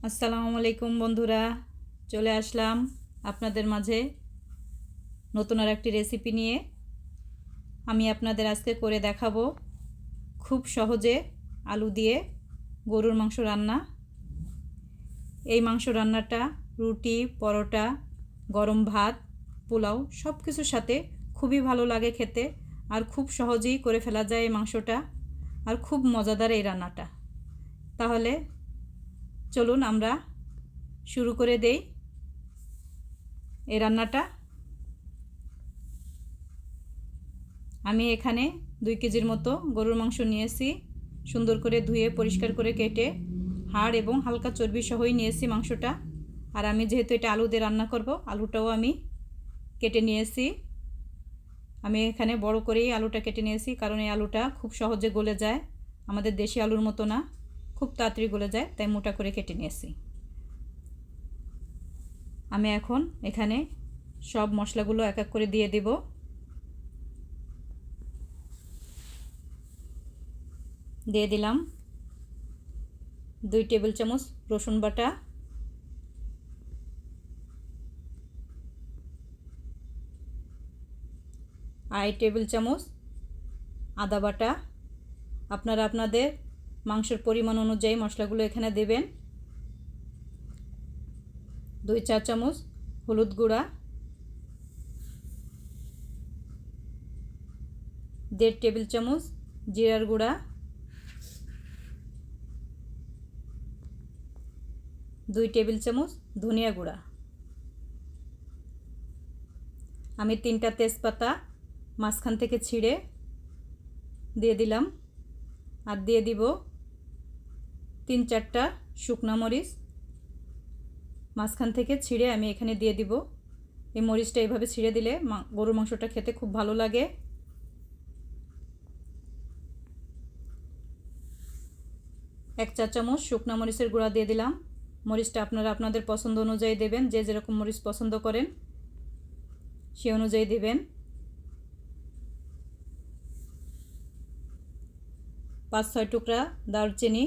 আসসালামু আলাইকুম বন্ধুরা, চলে আসলাম আপনাদের মাঝে নতুন আর একটি রেসিপি নিয়ে। আমি আপনাদের আজকে করে দেখাবো খুব সহজে আলু দিয়ে গরুর মাংস রান্না। এই মাংস রান্নাটা রুটি, পরোটা, গরম ভাত, পোলাও সব কিছুর সাথে খুবই ভালো লাগে খেতে, আর খুব সহজেই করে ফেলা যায় এই মাংসটা, আর খুব মজাদার এই রান্নাটা। তাহলে চলুন আমরা শুরু করে দেই এই রান্নাটা। আমি এখানে 2 কেজির মতো গরুর মাংস নিয়েছি। সুন্দর করে ধুয়ে পরিষ্কার করে কেটে হাড় এবং হালকা চর্বি সহই নিয়েছি মাংসটা। আর আমি যেহেতু এটা আলু দিয়ে রান্না করব, আলুটাও আমি কেটে নিয়েছি। আমি এখানে বড় করেই আলুটা কেটে নিয়েছি, কারণ এই আলুটা খুব সহজে গলে যায়, আমাদের দেশি আলুর মতো না, খুব তাড়াতাড়ি গলে যায়, তাই মোটা করে কেটে নিয়েছি। আমি এখন এখানে সব মশলাগুলো এক এক করে দিয়ে দেব। দিয়ে দিলাম 2 টেবিল চামচ রসুন বাটা, 2.5 টেবিল চামচ আদা বাটা। আপনারা আপনাদের মাংসের পরিমাণ অনুযায়ী মশলাগুলো এখানে দেবেন। 2 চা চামচ হলুদ গুঁড়া, 1.5 টেবিল চামচ জিরার গুঁড়া, 2 টেবিল চামচ ধনিয়া গুঁড়া। আমি 3টা তেজপাতা মাঝখান থেকে ছিঁড়ে দিয়ে দিলাম, আর দিয়ে দিব 3-4টা শুকনো মরিচ মাঝখান থেকে ছিঁড়ে আমি এখানে দিয়ে দিব। এই মরিচটা এইভাবে ছিঁড়ে দিলে গরুর মাংসটা খেতে খুব ভালো লাগে। 1 চা চামচ শুকনো মরিচের গুঁড়া দিয়ে দিলাম। মরিচটা আপনারা আপনাদের পছন্দ অনুযায়ী দেবেন, যে যেরকম মরিচ পছন্দ করেন সেই অনুযায়ী দেবেন। 5-6 টুকরা দারচিনি,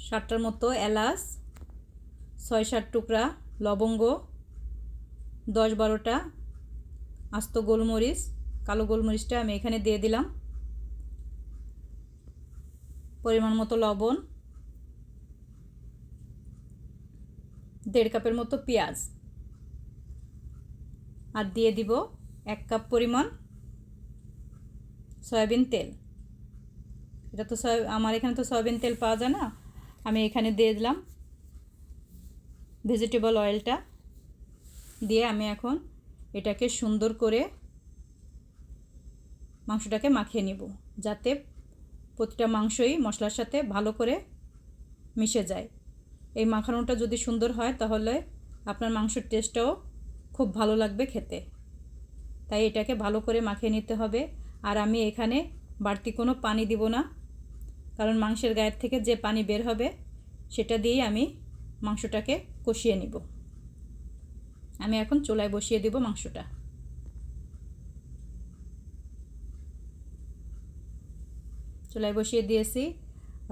7টার মতো এলাচ, 6-7 টুকরা লবঙ্গ, 10-12টা আস্ত গোলমরিচ, কালো গোলমরিচটা আমি এখানে দিয়ে দিলাম। পরিমাণ মতো লবণ, 1.5 কাপের মতো পেঁয়াজ, আর দিয়ে দিব 1 কাপ পরিমাণ সয়াবিন তেল। এটা তো আমার এখানে তো সয়াবিন তেল পাওয়া যায় না, আমি এখানে দিয়ে দিলাম ভেজিটেবল অয়েলটা। দিয়ে আমি এখন এটাকে সুন্দর করে মাংসটাকে মাখিয়ে নিব, যাতে প্রতিটা মাংসই মশলার সাথে ভালো করে মিশে যায়। এই মাখানোটা যদি সুন্দর হয় তাহলে আপনার মাংসের টেস্টটাও খুব ভালো লাগবে খেতে। তাই এটাকে ভালো করে মাখিয়ে নিতে হবে। আর আমি এখানে বাড়তি কোনো পানি দিব না, কারণ মাংসের গায়ের থেকে যে পানি বের হবে সেটা দিয়েই আমি মাংসটাকে কষিয়ে নিব। আমি এখন চুলায় বসিয়ে দিব মাংসটা। চুলায় বসিয়ে দিয়েছি,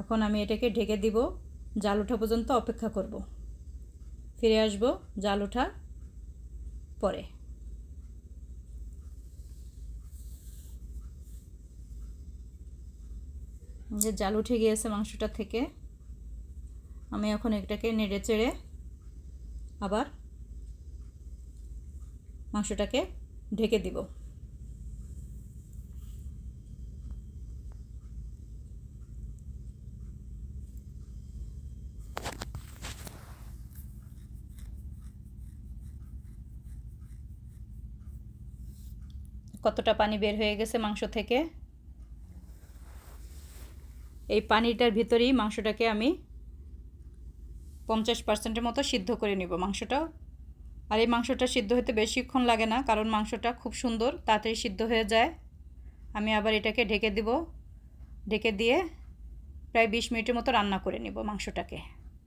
এখন আমি এটাকে ঢেকে দিব। জাল ওঠা পর্যন্ত অপেক্ষা করব। ফিরে আসব জাল ওঠার পরে। যে জাল উঠে গিয়েছে মাংসটা থেকে, আমি এখন এটাকে নেড়ে চেড়ে আবার মাংসটাকে ঢেকে দিব। কতটা পানি বের হয়ে গেছে মাংস থেকে। এই পানিটার ভিতরেই মাংসটাকে আমি 50% মতো সিদ্ধ করে নিব মাংসটা। আর এই মাংসটা সিদ্ধ হতে বেশিক্ষণ লাগে না, কারণ মাংসটা খুব সুন্দর তাড়াতাড়ি সিদ্ধ হয়ে যায়। আমি আবার এটাকে ঢেকে দিব। ঢেকে দিয়ে প্রায় 20 মিনিটের মতো রান্না করে নেব মাংসটাকে।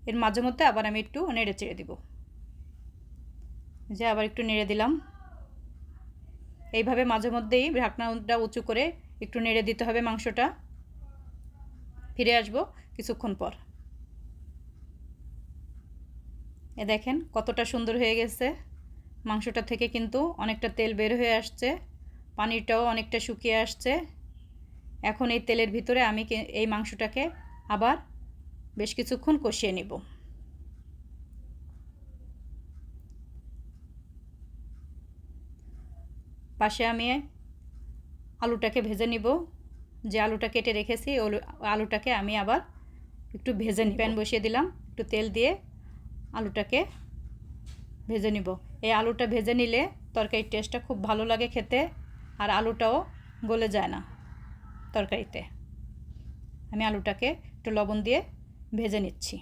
এর মাঝে মধ্যে আবার আমি একটু নেড়ে চেড়ে দিব। যে আবার একটু নেড়ে দিলাম। এইভাবে মাঝে মধ্যেই ঢাকনাটা উঁচু করে একটু নেড়ে দিতে হবে মাংসটা। ফিরে আসব কিছুক্ষণ পর। এ দেখেন কতটা সুন্দর হয়ে গেছে। মাংসটা থেকে কিন্তু অনেকটা তেল বের হয়ে আসছে, পানিটাও অনেকটা শুকিয়ে আসছে। এখন এই তেলের ভিতরে আমি এই মাংসটাকে আবার বেশ কিছুক্ষণ কষিয়ে নিব। পাশে আমি আলুটাকে ভেজে নিব। যে আলুটা কেটে রেখেছি ওই আলুটাকে আমি আবার একটু ভেজে নিব। প্যান বসিয়ে দিলাম, একটু তেল দিয়ে আলুটাকে ভেজে নিব। এই আলুটা ভেজে নিলে তরকারির টেস্টটা খুব ভালো লাগে খেতে, আর আলুটাও গলে যায় না তরকারিতে। আমি আলুটাকে একটু লবণ দিয়ে ভেজে নিচ্ছি।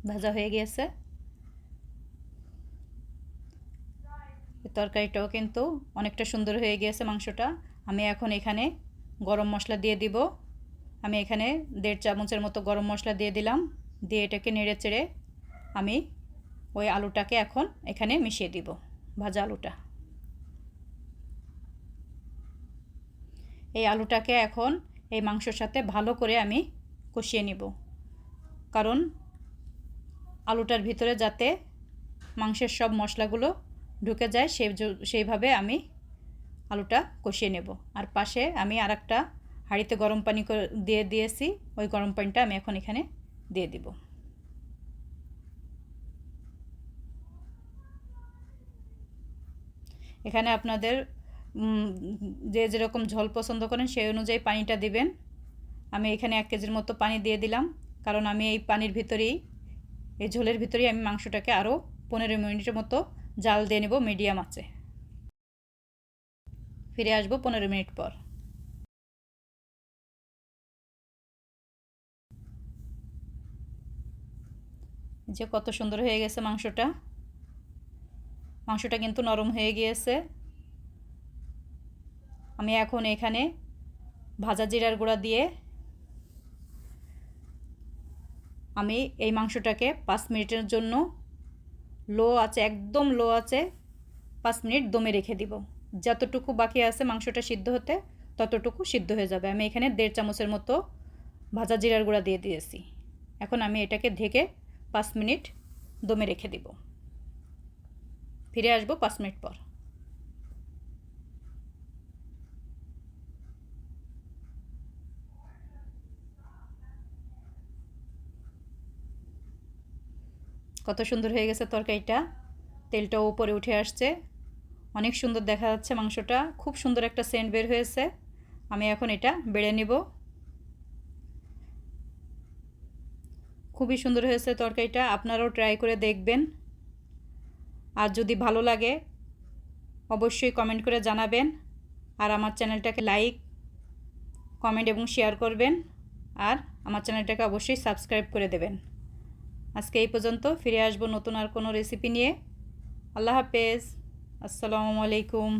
ভাজা হয়ে গিয়েছে। তরকারিটাও কিন্তু অনেকটা সুন্দর হয়ে গিয়েছে মাংসটা। আমি এখন এখানে গরম মশলা দিয়ে দিব। আমি এখানে 1.5 চামচের মতো গরম মশলা দিয়ে দিলাম। দিয়ে এটাকে নেড়ে চেড়ে আমি ওই আলুটাকে এখন এখানে মিশিয়ে দিব, ভাজা আলুটা। এই আলুটাকে এখন এই মাংসর সাথে ভালো করে আমি কষিয়ে নিব, কারণ আলুটার ভিতরে যাতে মাংসের সব মশলাগুলো ঢুকে যায় সেইভাবে আমি আলুটা কষিয়ে নেব। আর পাশে আমি আরেকটা হাঁড়িতে গরম পানি দিয়ে দিয়েছি, ওই গরম পানিটা আমি এখন এখানে দিয়ে দিব। এখানে আপনাদের যে যেরকম ঝোল পছন্দ করেন সেই অনুযায়ী পানিটা দিবেন। আমি এখানে 1 কেজির মতো পানি দিয়ে দিলাম, কারণ আমি এই পানির ভিতরেই, এই ঝোলের ভিতরেই আমি মাংসটাকে আরও 15 মিনিটের মতো জাল দিয়ে নেব মিডিয়াম আঁচে। ফিরে আসবো 15 মিনিট পর। যে কত সুন্দর হয়ে গেছে মাংসটা। মাংসটা কিন্তু নরম হয়ে গিয়েছে। আমি এখন এখানে ভাজা জিরার গুঁড়া দিয়ে আমি এই মাংসটাকে 5 মিনিটের জন্য লো আছে, একদম লো আছে 5 মিনিট দমে রেখে দিব। যতটুকু বাকি আছে মাংসটা সিদ্ধ হতে ততটুকু সিদ্ধ হয়ে যাবে। আমি এখানে 1.5 চামচের মতো ভাজা জিরার গুঁড়া দিয়ে দিয়েছি। এখন আমি এটাকে ঢেকে 5 মিনিট দমে রেখে দিব। ফিরে আসবো 5 মিনিট পর। কত সুন্দর হয়ে গেছে তরকারিটা, তেলটাও উপরে উঠে আসছে, অনেক সুন্দর দেখা যাচ্ছে মাংসটা, খুব সুন্দর একটা সেন্ট বের হয়েছে। আমি এখন এটা বেড়ে নিব। খুবই সুন্দর হয়েছে তরকারিটা, আপনারাও ট্রাই করে দেখবেন। আর যদি ভালো লাগে অবশ্যই কমেন্ট করে জানাবেন, আর আমার চ্যানেলটাকে লাইক, কমেন্ট এবং শেয়ার করবেন, আর আমার চ্যানেলটাকে অবশ্যই সাবস্ক্রাইব করে দেবেন। আজকে এই পর্যন্ত, ফিরে আসবো নতুন আর কোনো রেসিপি নিয়ে। আল্লাহ হাফেজ, আসসালামু আলাইকুম।